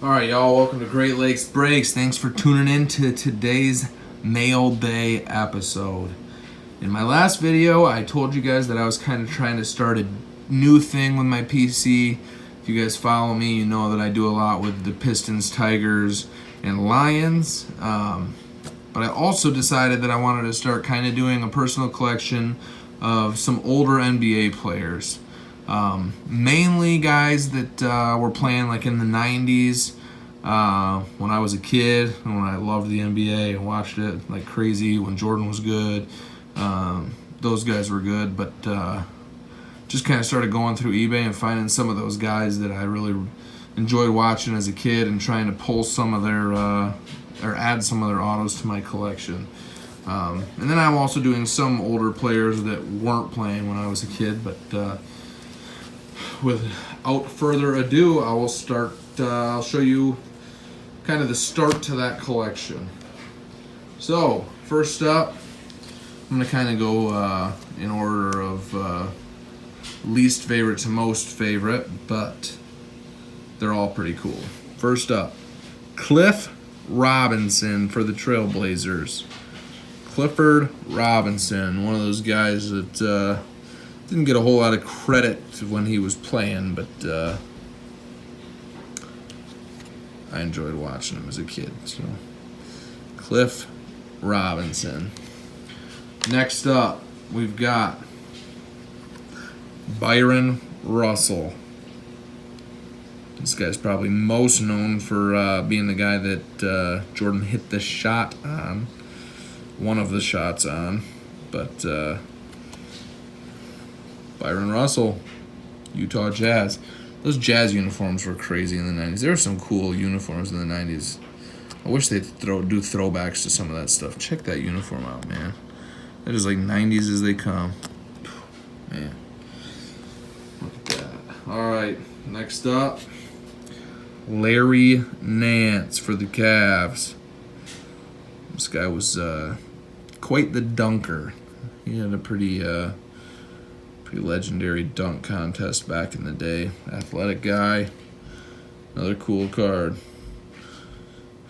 All right, y'all, welcome to Great Lakes Breaks. Thanks for tuning in to today's Mail Day episode. In my last video, I told you guys that I was kind of trying to start a new thing with my PC. If you guys follow me, you know that I do a lot with the Pistons, Tigers, and Lions. But I also decided that I wanted to start kind of doing a personal collection of some older NBA players. Mainly guys that were playing like in the 90s when I was a kid and when I loved the NBA and watched it like crazy when Jordan was good. Those guys were good, but just kind of started going through eBay and finding some of those guys that I really enjoyed watching as a kid and trying to pull some of their or add some of their autos to my collection. And then I'm also doing some older players that weren't playing when I was a kid, but without further ado, I will start. I'll show you kind of the start to that collection. So first up, I'm gonna kind of go in order of least favorite to most favorite, but they're all pretty cool. First up, Cliff Robinson for the Trailblazers. Clifford Robinson, one of those guys that didn't get a whole lot of credit when he was playing, but I enjoyed watching him as a kid. So, Cliff Robinson. Next up, we've got Byron Russell. This guy's probably most known for being the guy that Jordan hit the shot on, one of the shots on, but Byron Russell, Utah Jazz. Those Jazz uniforms were crazy in the 90s. There were some cool uniforms in the 90s. I wish they'd do throwbacks to some of that stuff. Check that uniform out, man. That is like 90s as they come. Man. Look at that. All right, next up, Larry Nance for the Cavs. This guy was quite the dunker. He had a pretty legendary dunk contest back in the day. Athletic guy. Another cool card.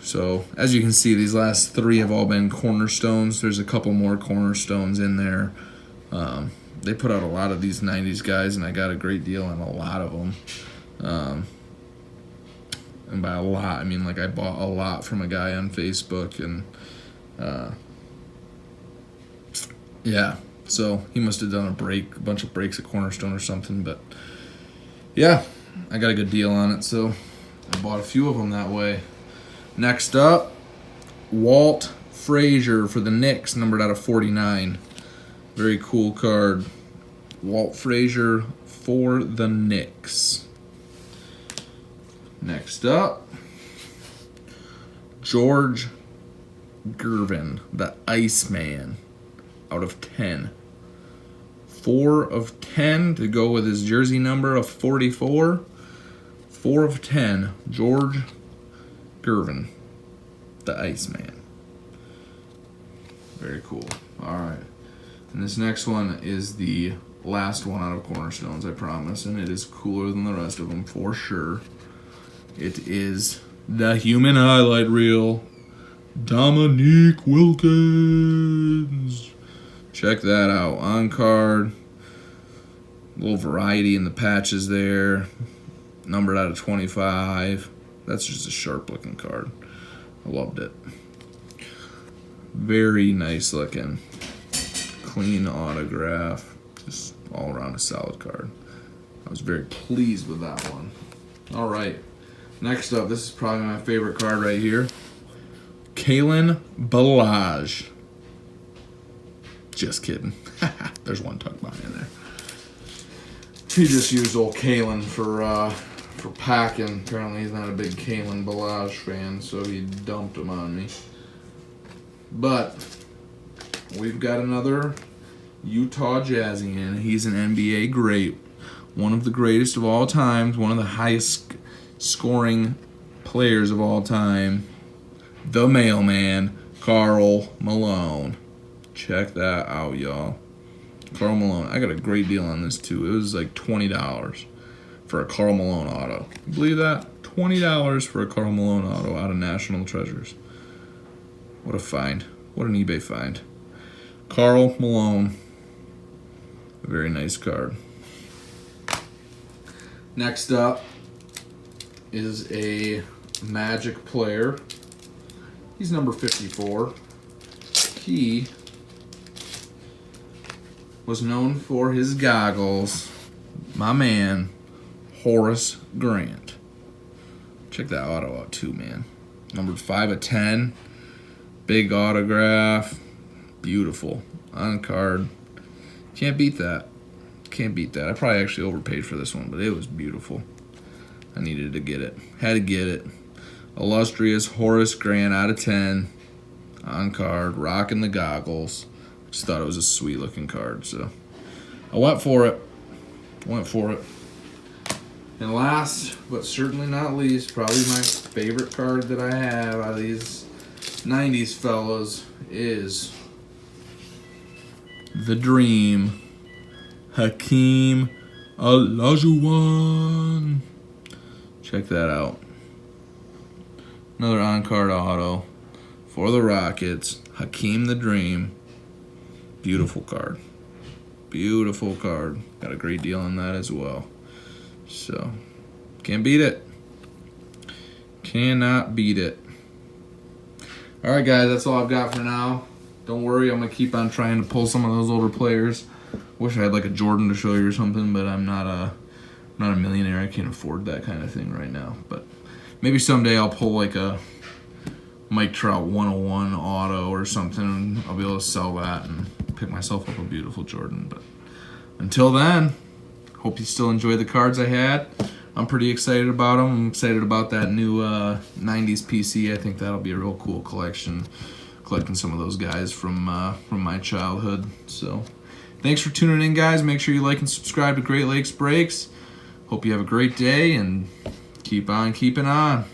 So, as you can see, these last three have all been cornerstones. There's a couple more cornerstones in there. They put out a lot of these 90s guys, and I got a great deal on a lot of them. And by a lot, I mean like I bought a lot from a guy on Facebook, and yeah. So he must have done a bunch of breaks at Cornerstone or something. But yeah, I got a good deal on it, so I bought a few of them that way. Next up, Walt Frazier for the Knicks, numbered out of 49. Very cool card. Walt Frazier for the Knicks. Next up, George Gervin, the Iceman, out of 10. 4 of 10 to go with his jersey number of 44. 4 of 10, George Gervin, the Iceman. Very cool. All right. And this next one is the last one out of Cornerstones, I promise, and it is cooler than the rest of them for sure. It is the human highlight reel, Dominique Wilkins. Check that out. On card. A little variety in the patches there. Numbered out of 25. That's just a sharp looking card. I loved it. Very nice looking. Clean autograph. Just all around a solid card. I was very pleased with that one. Alright. Next up, this is probably my favorite card right here. Kalen Balaj. Just kidding. There's one tucked behind there. He just used old Kalen for packing. Apparently he's not a big Kalen Balaj fan, so he dumped him on me. But we've got another Utah Jazzian. He's an NBA great. One of the greatest of all time. One of the highest scoring players of all time. The mailman, Karl Malone. Check that out, y'all. Karl Malone. I got a great deal on this, too. It was like $20 for a Karl Malone auto. You believe that? $20 for a Karl Malone auto out of National Treasures. What a find. What an eBay find. Karl Malone. A very nice card. Next up is a Magic player. He's number 54. He was known for his goggles. My man, Horace Grant. Check that auto out too, man. Numbered 5 of 10. Big autograph. Beautiful. On card. Can't beat that. Can't beat that. I probably actually overpaid for this one, but it was beautiful. I needed to get it. Had to get it. Illustrious Horace Grant out of 10. On card. Rocking the goggles. Just thought it was a sweet looking card, so I went for it. And last, but certainly not least, probably my favorite card that I have out of these 90s fellas is the Dream, Hakeem Olajuwon. Check that out. Another on-card auto for the Rockets, Hakeem the Dream. Beautiful card. Beautiful card. Got a great deal on that as well. So, can't beat it. Cannot beat it. Alright guys, that's all I've got for now. Don't worry, I'm going to keep on trying to pull some of those older players. Wish I had like a Jordan to show you or something, but I'm not a millionaire. I can't afford that kind of thing right now. But maybe someday I'll pull like a Mike Trout 101 auto or something, and I'll be able to sell that and pick myself up a beautiful Jordan. But until then, hope you still enjoy the cards I had. I'm pretty excited about them. I'm excited about that new 90s PC. I think that'll be a real cool collection, collecting some of those guys from my childhood. So thanks for tuning in, guys. Make sure you like and subscribe to Great Lakes Breaks. Hope you have a great day, and keep on keeping on.